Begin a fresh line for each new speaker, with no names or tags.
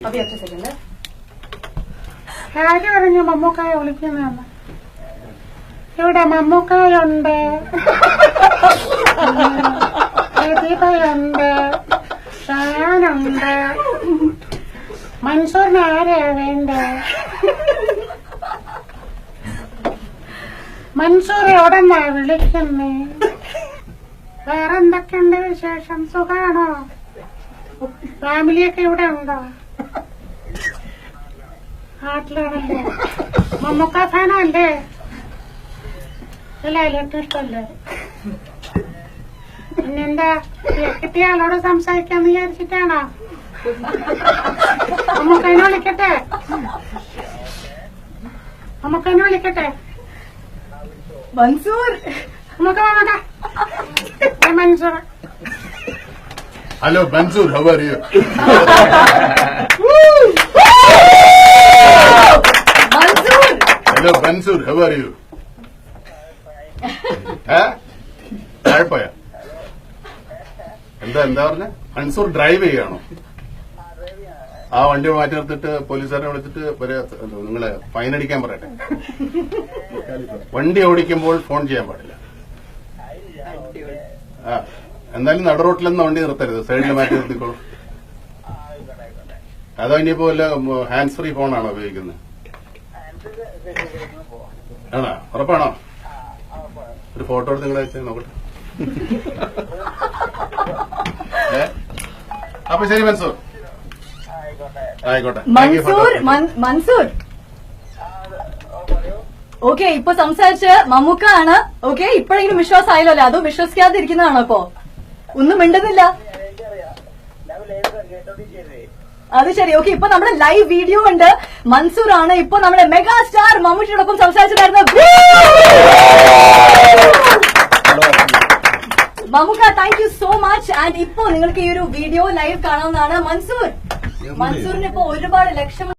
അഭി ഒറ്റ സെക്കൻഡ്.
ആര് പറഞ്ഞു മമ്മൂക്കായ വിളിക്കുന്നതെന്ന്? ഇവിടെ മമ്മൂക്കായുണ്ട്, പ്രതിഭയുണ്ട്, ഷാനുണ്ട്. മൻസൂറിന് ആരെയാ വേണ്ടേ? മൻസൂർ എവിടെന്നാ വിളിക്കുന്നേ? വേറെന്തൊക്കെയുണ്ട് വിശേഷം? സുഖാണോ? ഫാമിലിയൊക്കെ ഇവിടെ ഉണ്ടോ? നാട്ടിലാണല്ലേ? മമ്മൂക്ക ഫാനല്ലേ? ഇല്ല, ഏറ്റവും ഇഷ്ടമല്ലേ? പിന്നെന്താ, കിട്ടിയ ആളോട് സംസാരിക്കാന്ന് വിചാരിച്ചിട്ടാണോ? മമ്മൂക്കനെ വിളിക്കട്ടെ? മമ്മൂക്കനെ വിളിക്കട്ടെ?
മൻസൂർ,
നമുക്ക് വേണ്ട. Mansoor.
Hello, Mansoor, how are you?
Mansoor.
Hello, Mansoor, how are you? താഴെപ്പോയാ? എന്താ പറഞ്ഞ? മൻസൂർ ഡ്രൈവ് ചെയ്യാണോ? ആ വണ്ടി മാറ്റി നിർത്തിട്ട് പോലീസുകാരെ വിളിച്ചിട്ട് നിങ്ങള് ഫൈൻ അടിക്കാൻ പറയട്ടെ. വണ്ടി ഓടിക്കുമ്പോൾ ഫോൺ ചെയ്യാൻ പാടില്ല. എന്തായാലും നട റോട്ടിലൊന്നും വണ്ടി നിർത്തരുത്, സൈഡിൽ മാറ്റി നിർത്തിക്കോളൂ. അതോ ഇനിയിപ്പോ വല്ല ഹാൻഡ്സ് ഫ്രീ ഫോണാണോ ഉപയോഗിക്കുന്നത്? ആണോ? ഉറപ്പാണോ? ഒരു ഫോട്ടോ എടുത്ത് നിങ്ങളെ അയച്ചാൽ നോക്കട്ടെ. അപ്പൊ ശരി മൻസൂർ, ആയിക്കോട്ടെ.
മൻസൂർ ഓക്കെ, ഇപ്പൊ സംസാരിച്ച് മമ്മൂക്ക ആണ്. ഓക്കെ, ഇപ്പോഴെങ്കിലും വിശ്വാസമായല്ലോ അല്ലേ? അതോ വിശ്വസിക്കാതെ ഇരിക്കുന്നതാണോ ഇപ്പോ? ഒന്നും മിണ്ടുന്നില്ല. അത് ശരി. ഓക്കെ, ഇപ്പൊ നമ്മുടെ ലൈവ് വീഡിയോ ഉണ്ട്. മൻസൂർ ആണ് ഇപ്പൊ നമ്മുടെ മെഗാ സ്റ്റാർ മമ്മൂട്ടിയോടൊപ്പം സംസാരിച്ചിട്ടായിരുന്നു. Mammukka, thank you so much. And ഇപ്പോ നിങ്ങൾക്ക് ഈ ഒരു വീഡിയോ ലൈവ് കാണാവുന്നതാണ്. മൻസൂറിന് ഇപ്പോ ഒരുപാട് ലക്ഷം